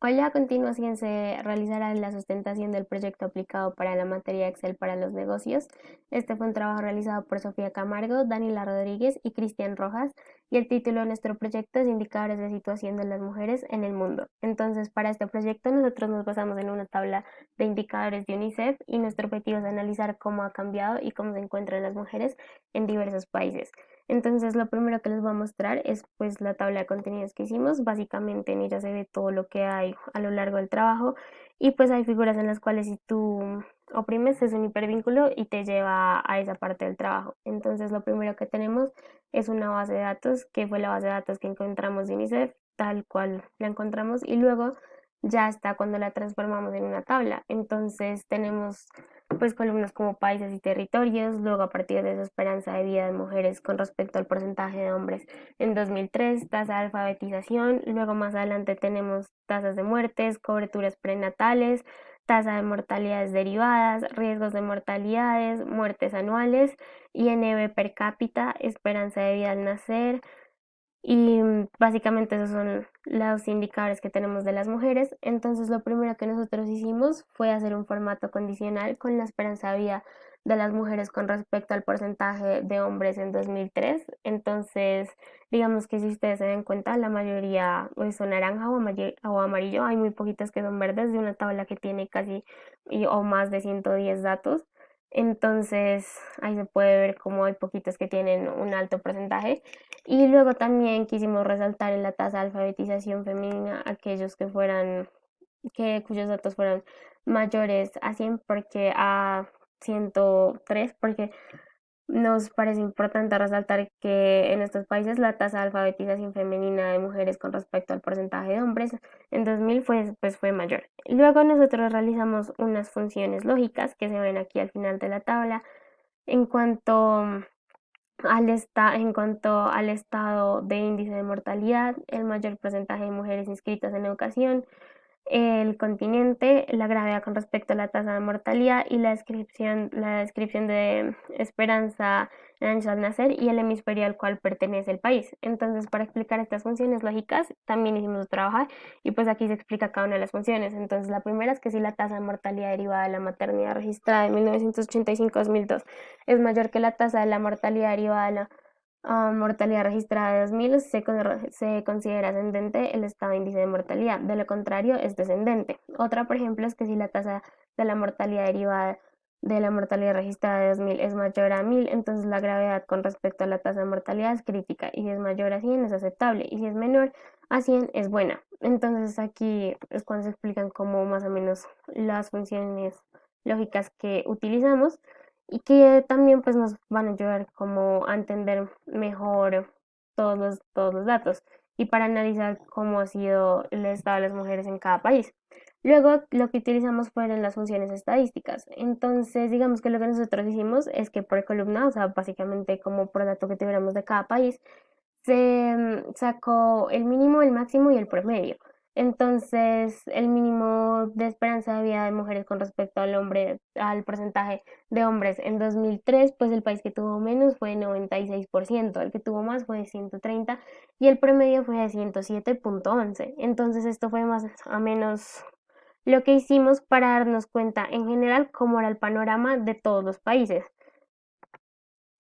Hoy a continuación se realizará la sustentación del proyecto aplicado para la materia Excel para los negocios. Este fue un trabajo realizado por Sofía Camargo, Daniela Rodríguez y Cristian Rojas, y el título de nuestro proyecto es Indicadores de situación de las mujeres en el mundo. Entonces, para este proyecto nosotros nos basamos en una tabla de indicadores de UNICEF y nuestro objetivo es analizar cómo ha cambiado y cómo se encuentran las mujeres en diversos países. Entonces, lo primero que les voy a mostrar es pues la tabla de contenidos que hicimos. Básicamente en ella se ve todo lo que hay a lo largo del trabajo y pues hay figuras en las cuales si tú oprimes es un hipervínculo y te lleva a esa parte del trabajo. Entonces, lo primero que tenemos es una base de datos, que fue la base de datos que encontramos de UNICEF, tal cual la encontramos, y luego ya está cuando la transformamos en una tabla. Entonces, tenemos pues columnas como países y territorios, luego a partir de esa esperanza de vida de mujeres con respecto al porcentaje de hombres en 2003, tasa de alfabetización, luego más adelante tenemos tasas de muertes, coberturas prenatales, tasa de mortalidades derivadas, riesgos de mortalidades, muertes anuales, INV per cápita, esperanza de vida al nacer, y básicamente esos son los indicadores que tenemos de las mujeres. Entonces lo primero que nosotros hicimos fue hacer un formato condicional con la esperanza de vida de las mujeres con respecto al porcentaje de hombres en 2003. Entonces, digamos que si ustedes se dan cuenta, la mayoría son naranja o amarillo. Hay muy poquitas que son verdes de una tabla que tiene casi o más de 110 datos. Entonces, ahí se puede ver cómo hay poquitas que tienen un alto porcentaje. Y luego también quisimos resaltar en la tasa de alfabetización femenina aquellos que fueran, cuyos datos fueran mayores a 100 porque a 103 porque nos parece importante resaltar que en estos países la tasa de alfabetización femenina de mujeres con respecto al porcentaje de hombres en 2000 fue mayor. Luego nosotros realizamos unas funciones lógicas que se ven aquí al final de la tabla en cuanto en cuanto al estado de índice de mortalidad, el mayor porcentaje de mujeres inscritas en educación, el continente, la gravedad con respecto a la tasa de mortalidad y la descripción de esperanza en años al nacer y el hemisferio al cual pertenece el país. Entonces, para explicar estas funciones lógicas, también hicimos trabajar y pues aquí se explica cada una de las funciones. Entonces, la primera es que si la tasa de mortalidad derivada de la maternidad registrada en 1985-2002 es mayor que la tasa de la mortalidad derivada de la mortalidad registrada de 2000 se considera ascendente el estado de índice de mortalidad, de lo contrario es descendente. Otra, por ejemplo, es que si la tasa de la mortalidad derivada de la mortalidad registrada de 2000 es mayor a 1000, entonces la gravedad con respecto a la tasa de mortalidad es crítica, y si es mayor a 100 es aceptable, y si es menor a 100 es buena. Entonces aquí es cuando se explican como más o menos las funciones lógicas que utilizamos y que también pues nos van a ayudar como a entender mejor todos los datos y para analizar cómo ha sido el estado de las mujeres en cada país. Luego lo que utilizamos fueron las funciones estadísticas. Entonces, digamos que lo que nosotros hicimos es que por columna, o sea, básicamente como por dato que tuviéramos de cada país, se sacó el mínimo, el máximo y el promedio. Entonces, el mínimo de esperanza de vida de mujeres con respecto al porcentaje de hombres en 2003, pues el país que tuvo menos fue 96%, el que tuvo más fue 130 y el promedio fue de 107,11. Entonces, esto fue más o menos lo que hicimos para darnos cuenta en general cómo era el panorama de todos los países.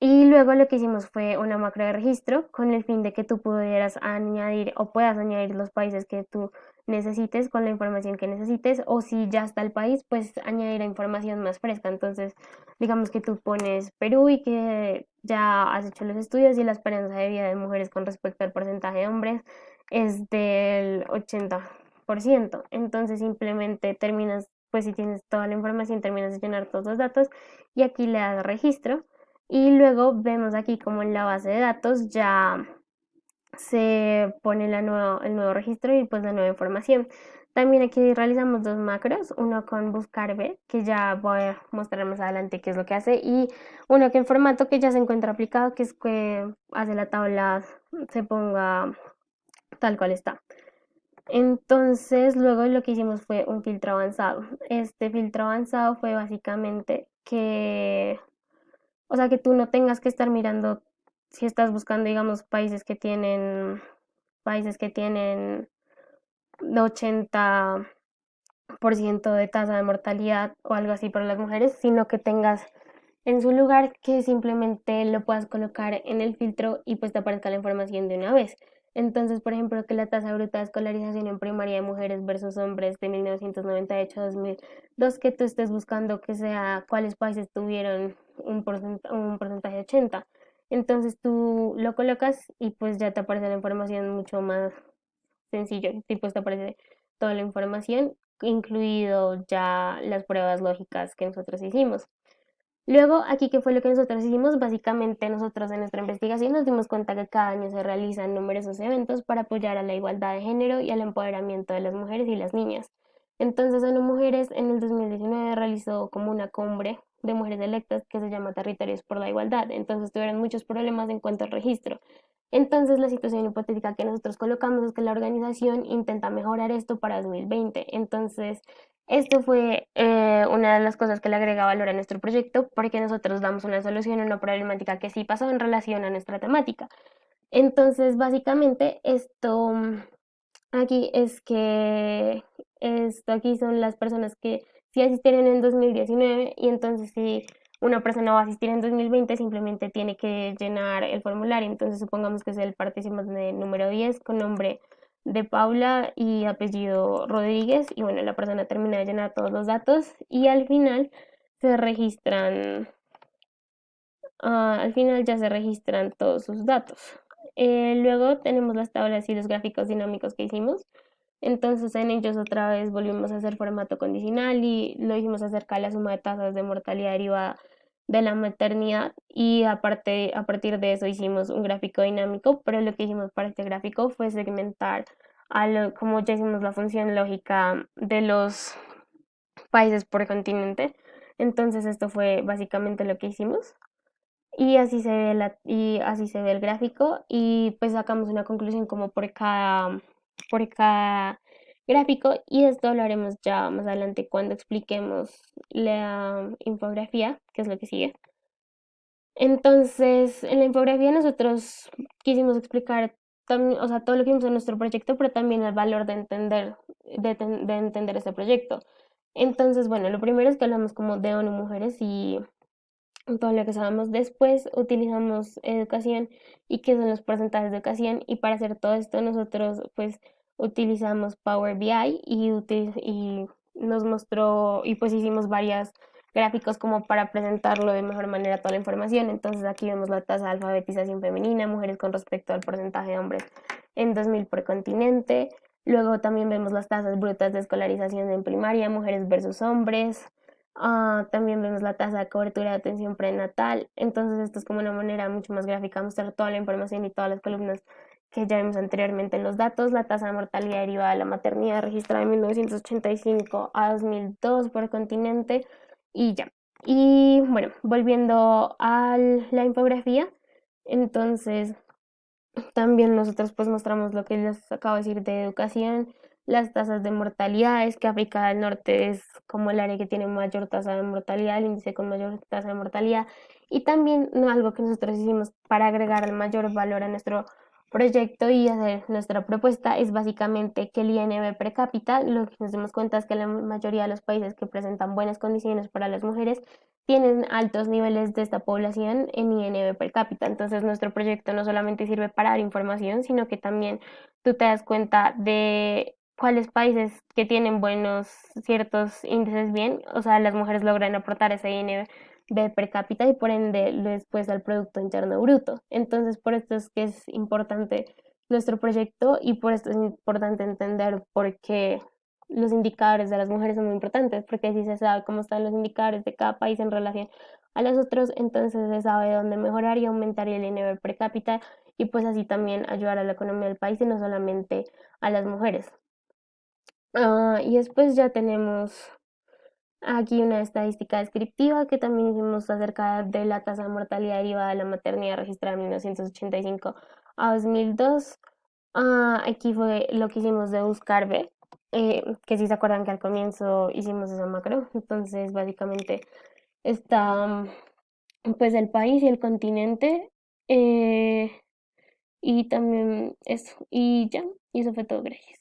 Y luego lo que hicimos fue una macro de registro con el fin de que tú pudieras añadir o puedas añadir los países que tú necesites con la información que necesites, o si ya está el país, pues añadir la información más fresca. Entonces, digamos que tú pones Perú y que ya has hecho los estudios y la esperanza de vida de mujeres con respecto al porcentaje de hombres es del 80%. Entonces, simplemente terminas, pues si tienes toda la información, terminas de llenar todos los datos y aquí le das registro. Y luego vemos aquí como en la base de datos ya se pone el nuevo registro y pues la nueva información. También aquí realizamos dos macros, uno con buscar que ya voy a mostrar más adelante qué es lo que hace, y uno que en formato que ya se encuentra aplicado, que es que hace la tabla se ponga tal cual está. Entonces, luego lo que hicimos fue un filtro avanzado. Este filtro avanzado fue básicamente o sea, que tú no tengas que estar mirando si estás buscando, digamos, países que tienen 80% de tasa de mortalidad o algo así para las mujeres, sino que tengas en su lugar que simplemente lo puedas colocar en el filtro y pues te aparezca la información de una vez. Entonces, por ejemplo, que la tasa bruta de escolarización en primaria de mujeres versus hombres de 1998 a 2002, que tú estés buscando que sea cuáles países tuvieron un porcentaje de 80. Entonces tú lo colocas y pues ya te aparece la información mucho más sencillo, tipo te aparece toda la información, incluido ya las pruebas lógicas que nosotros hicimos. Luego, aquí, ¿qué fue lo que nosotros hicimos? Básicamente, nosotros en nuestra investigación nos dimos cuenta que cada año se realizan numerosos eventos para apoyar a la igualdad de género y al empoderamiento de las mujeres y las niñas. Entonces, ONU Mujeres en el 2019 realizó como una cumbre de mujeres electas que se llama Territorios por la Igualdad. Entonces, tuvieron muchos problemas en cuanto al registro. Entonces, la situación hipotética que nosotros colocamos es que la organización intenta mejorar esto para 2020. Entonces, esto fue una de las cosas que le agrega valor a nuestro proyecto porque nosotros damos una solución a una problemática que sí pasó en relación a nuestra temática. Entonces, básicamente, aquí es que esto aquí son las personas que sí asistieron en 2019 y entonces si una persona va a asistir en 2020 simplemente tiene que llenar el formulario. Entonces supongamos que es el participante número 10 con nombre de Paula y apellido Rodríguez y bueno, la persona termina de llenar todos los datos y se registran, al final ya se registran todos sus datos. Luego tenemos las tablas y los gráficos dinámicos que hicimos. Entonces en ellos otra vez volvimos a hacer formato condicional y lo hicimos acerca de la suma de tasas de mortalidad derivada de la maternidad y aparte a partir de eso hicimos un gráfico dinámico, pero lo que hicimos para este gráfico fue segmentar como ya hicimos la función lógica de los países por continente. Entonces esto fue básicamente lo que hicimos. Y así se ve el gráfico y pues sacamos una conclusión como por cada gráfico y esto lo haremos ya más adelante cuando expliquemos la infografía, que es lo que sigue. Entonces, en la infografía nosotros quisimos explicar o sea, todo lo que vimos en nuestro proyecto, pero también el valor de entender este proyecto. Entonces, bueno, lo primero es que hablamos como de ONU Mujeres y todo lo que sabemos. Después utilizamos educación y qué son los porcentajes de educación y para hacer todo esto nosotros pues utilizamos Power BI y nos mostró y pues hicimos varios gráficos como para presentarlo de mejor manera toda la información. Entonces aquí vemos la tasa de alfabetización femenina, mujeres con respecto al porcentaje de hombres en 2000 por continente. Luego también vemos las tasas brutas de escolarización en primaria, mujeres versus hombres. También vemos la tasa de cobertura de atención prenatal. Entonces, esto es como una manera mucho más gráfica de mostrar toda la información y todas las columnas que ya vimos anteriormente en los datos. La tasa de mortalidad derivada de la maternidad registrada en 1985 a 2002 por continente y ya. Y bueno, volviendo a la infografía, entonces también nosotros pues mostramos lo que les acabo de decir de educación, las tasas de mortalidad, es que África del Norte es como el área que tiene mayor tasa de mortalidad, el índice con mayor tasa de mortalidad. Y también algo que nosotros hicimos para agregar el mayor valor a nuestro proyecto y hacer nuestra propuesta es básicamente que el INV per cápita, lo que nos damos cuenta es que la mayoría de los países que presentan buenas condiciones para las mujeres tienen altos niveles de esta población en INV per cápita. Entonces nuestro proyecto no solamente sirve para dar información, sino que también tú te das cuenta de cuáles países que tienen buenos ciertos índices bien, o sea, las mujeres logran aportar ese INV per cápita y por ende después al Producto Interno Bruto. Entonces por esto es que es importante nuestro proyecto y por esto es importante entender por qué los indicadores de las mujeres son muy importantes, porque si se sabe cómo están los indicadores de cada país en relación a los otros, entonces se sabe dónde mejorar y aumentar el nivel per cápita y pues así también ayudar a la economía del país y no solamente a las mujeres. Y después ya tenemos aquí una estadística descriptiva que también hicimos acerca de la tasa de mortalidad derivada de la maternidad registrada en 1985 a 2002. Aquí fue lo que hicimos de buscar B, que si se acuerdan que al comienzo hicimos esa macro. Entonces, básicamente está pues el país y el continente. Y también eso. Y ya, y eso fue todo, gracias.